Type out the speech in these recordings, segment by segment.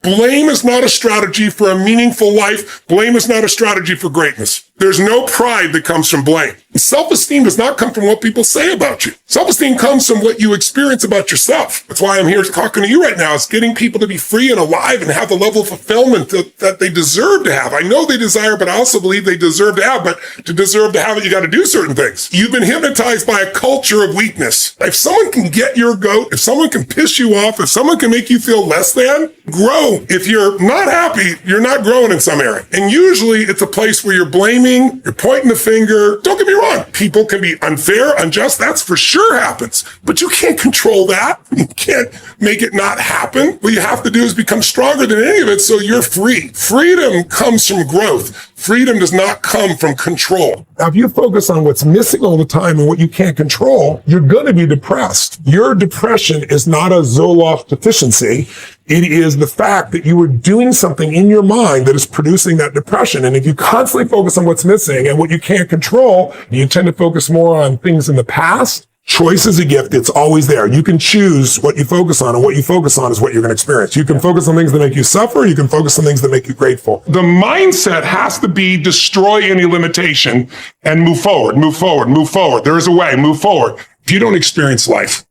Blame is not a strategy for a meaningful life. Blame is not a strategy for greatness. There's no pride that comes from blame. Self-esteem does not come from what people say about you. Self-esteem comes from what you experience about yourself. That's why I'm here talking to you right now. It's getting people to be free and alive and have the level of fulfillment that they deserve to have. I know they desire, but I also believe they deserve to have. But to deserve to have it, you got to do certain things. You've been hypnotized by a culture of weakness. If someone can get your goat, if someone can piss you off, if someone can make you feel less than, grow. If you're not happy, you're not growing in some area. And usually it's a place where you're blaming, you're pointing the finger. Don't get me wrong. People can be unfair, unjust. That's for sure happens. But you can't control that. You can't make it not happen. What you have to do is become stronger than any of it so you're free. Freedom comes from growth. Freedom does not come from control. Now, if you focus on what's missing all the time and what you can't control, you're going to be depressed. Your depression is not a Zoloft deficiency. It is the fact that you are doing something in your mind that is producing that depression. And if you constantly focus on what's missing and what you can't control, you tend to focus more on things in the past. Choice is a gift. It's always there. You can choose what you focus on, and what you focus on is what you're going to experience. You can focus on things that make you suffer. You can focus on things that make you grateful. The mindset has to be destroy any limitation and move forward, move forward, move forward. There is a way, move forward. If you don't experience life,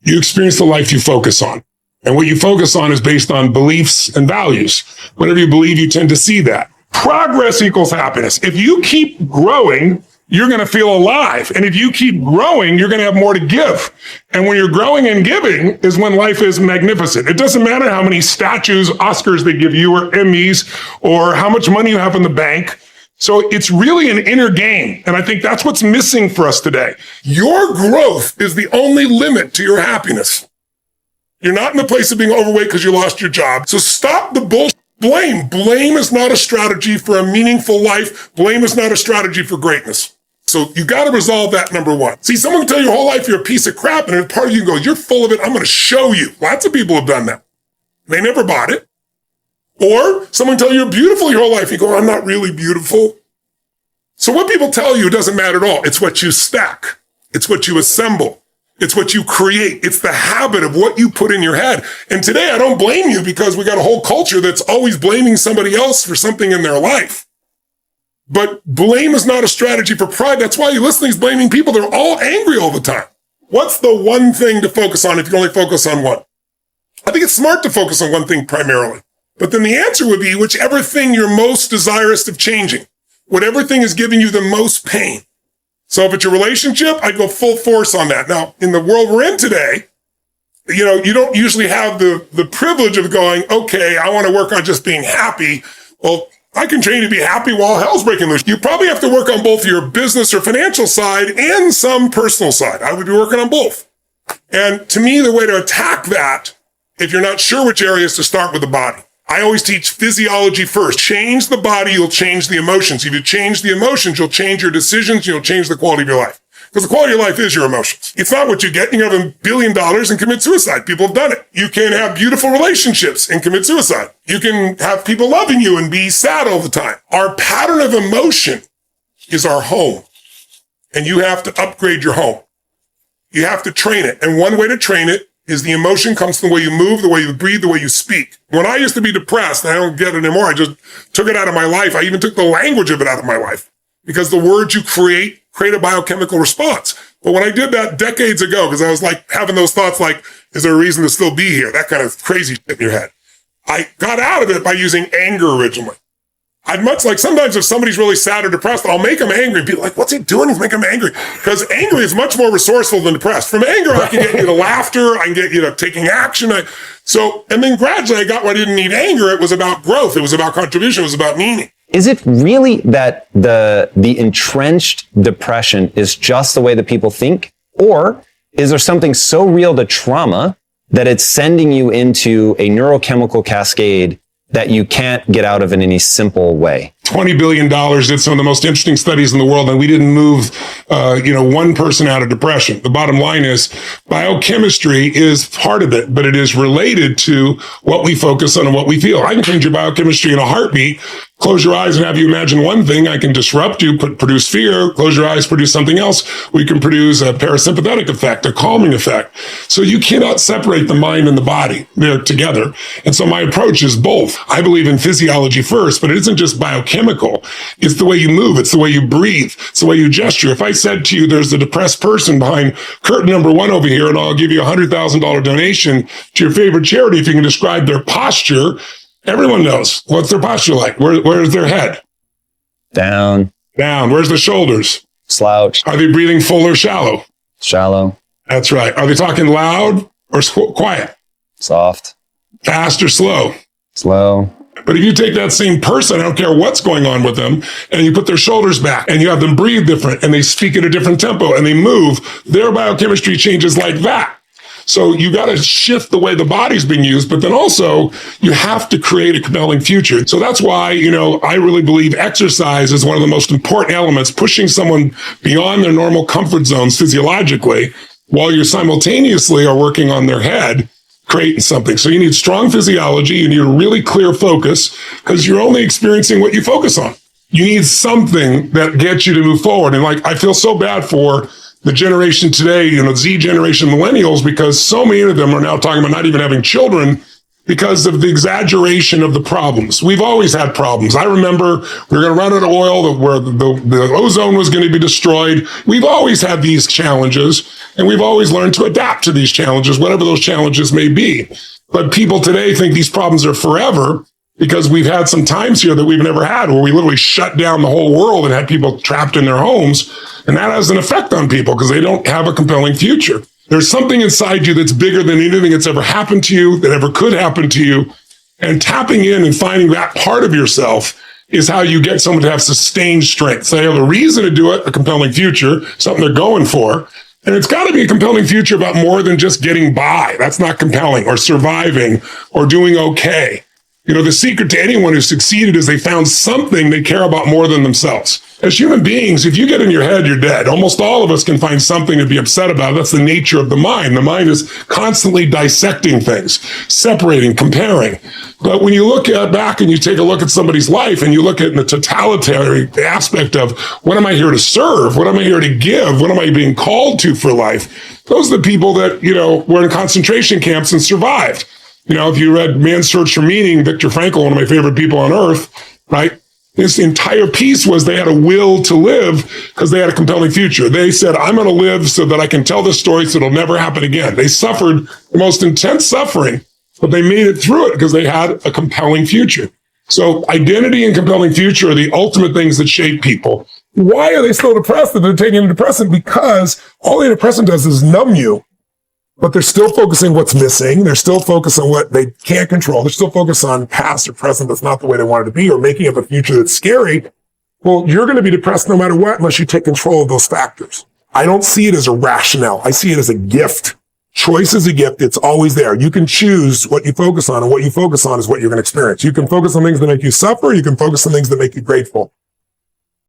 you experience the life you focus on. And what you focus on is based on beliefs and values. Whatever you believe, you tend to see that. Progress equals happiness. If you keep growing, you're going to feel alive. And if you keep growing, you're going to have more to give. And when you're growing and giving is when life is magnificent. It doesn't matter how many statues, Oscars they give you, or Emmys, or how much money you have in the bank. So it's really an inner game. And I think that's what's missing for us today. Your growth is the only limit to your happiness. You're not in the place of being overweight because you lost your job. So stop the bullshit. Blame. Blame is not a strategy for a meaningful life. Blame is not a strategy for greatness. So you got to resolve that, number one. See, someone can tell you your whole life you're a piece of crap, and part of you goes, you're full of it. I'm going to show you. Lots of people have done that. They never bought it. Or someone tell you you're beautiful your whole life. You go, I'm not really beautiful. So what people tell you doesn't matter at all. It's what you stack. It's what you assemble. It's what you create. It's the habit of what you put in your head. And today I don't blame you because we got a whole culture that's always blaming somebody else for something in their life. But blame is not a strategy for pride. That's why you listen to these blaming people. They're all angry all the time. What's the one thing to focus on if you only focus on one? I think it's smart to focus on one thing primarily. But then the answer would be whichever thing you're most desirous of changing, whatever thing is giving you the most pain. So if it's your relationship, I'd go full force on that. Now, in the world we're in today, you don't usually have the privilege of going, okay, I want to work on just being happy. Well, I can train you to be happy while hell's breaking loose. You probably have to work on both your business or financial side and some personal side. I would be working on both. And to me, the way to attack that, if you're not sure which area, is to start with the body. I always teach physiology first. Change the body, you'll change the emotions. If you change the emotions, you'll change your decisions, you'll change the quality of your life. Because the quality of life is your emotions. It's not what you get. You can have $1 billion and commit suicide. People have done it. You can have beautiful relationships and commit suicide. You can have people loving you and be sad all the time. Our pattern of emotion is our home. And you have to upgrade your home. You have to train it. And one way to train it is the emotion comes from the way you move, the way you breathe, the way you speak. When I used to be depressed, and I don't get it anymore, I just took it out of my life. I even took the language of it out of my life. Because the words you create a biochemical response. But when I did that decades ago, because I was like having those thoughts like, is there a reason to still be here? That kind of crazy shit in your head. I got out of it by using anger originally. I'd much like sometimes if somebody's really sad or depressed, I'll make them angry. People are like, what's he doing? He's making them angry. Because angry is much more resourceful than depressed. From anger, I can get you to laughter. I can get you to taking action. And then gradually I got where I didn't need anger. It was about growth. It was about contribution. It was about meaning. Is it really that the entrenched depression is just the way that people think? Or is there something so real to trauma that it's sending you into a neurochemical cascade that you can't get out of in any simple way? $20 billion did some of the most interesting studies in the world, and we didn't move, one person out of depression. The bottom line is biochemistry is part of it, but it is related to what we focus on and what we feel. I can change your biochemistry in a heartbeat. close your eyes and have you imagine one thing. I can disrupt you, produce fear. Close your eyes, produce something else. We can produce a parasympathetic effect, a calming effect. So you cannot separate the mind and the body. They're together. And so my approach is both. I believe in physiology first, but it isn't just biochemical. It's the way you move. It's the way you breathe. It's the way you gesture. If I said to you, there's a depressed person behind curtain number 1 over here, and I'll give you a $100,000 donation to your favorite charity if you can describe their posture, everyone knows. What's their posture like? Where's their head? Down. Down. Where's the shoulders? Slouch. Are they breathing full or shallow? Shallow. That's right. Are they talking loud or quiet? Soft. Fast or slow? Slow. But if you take that same person, I don't care what's going on with them, and you put their shoulders back and you have them breathe different and they speak at a different tempo and they move, their biochemistry changes like that. So you got to shift the way the body's being used, but then also you have to create a compelling future. So that's why, I really believe exercise is one of the most important elements, pushing someone beyond their normal comfort zones physiologically, while you simultaneously are working on their head, creating something. So you need strong physiology. You need a really clear focus because you're only experiencing what you focus on. You need something that gets you to move forward. And I feel so bad for the generation today, Z generation millennials, because so many of them are now talking about not even having children because of the exaggeration of the problems. We've always had problems. I remember we were going to run out of oil, where the ozone was going to be destroyed. We've always had these challenges, and we've always learned to adapt to these challenges, whatever those challenges may be. But people today think these problems are forever because we've had some times here that we've never had where we literally shut down the whole world and had people trapped in their homes. And that has an effect on people because they don't have a compelling future. There's something inside you that's bigger than anything that's ever happened to you, that ever could happen to you. And tapping in and finding that part of yourself is how you get someone to have sustained strength. So they have a reason to do it, a compelling future, something they're going for. And it's got to be a compelling future about more than just getting by. That's not compelling, or surviving, or doing okay. The secret to anyone who succeeded is they found something they care about more than themselves. As human beings, if you get in your head, you're dead. Almost all of us can find something to be upset about. That's the nature of the mind. The mind is constantly dissecting things, separating, comparing. But when you look back and you take a look at somebody's life and you look at the totalitarian aspect of what am I here to serve? What am I here to give? What am I being called to for life? Those are the people that, were in concentration camps and survived. If you read Man's Search for Meaning, Viktor Frankl, one of my favorite people on earth, right? His entire piece was they had a will to live because they had a compelling future. They said, I'm going to live so that I can tell this story so it'll never happen again. They suffered the most intense suffering, but they made it through it because they had a compelling future. So identity and compelling future are the ultimate things that shape people. Why are they still depressed if they're taking a depressant? Because all the depressant does is numb you. But they're still focusing what's missing. They're still focused on what they can't control. They're still focused on past or present that's not the way they want it to be, or making up a future that's scary. Well, you're going to be depressed no matter what unless you take control of those factors. I don't see it as a rationale. I see it as a gift. Choice is a gift. It's always there. You can choose what you focus on, and what you focus on is what you're going to experience. You can focus on things that make you suffer. You can focus on things that make you grateful.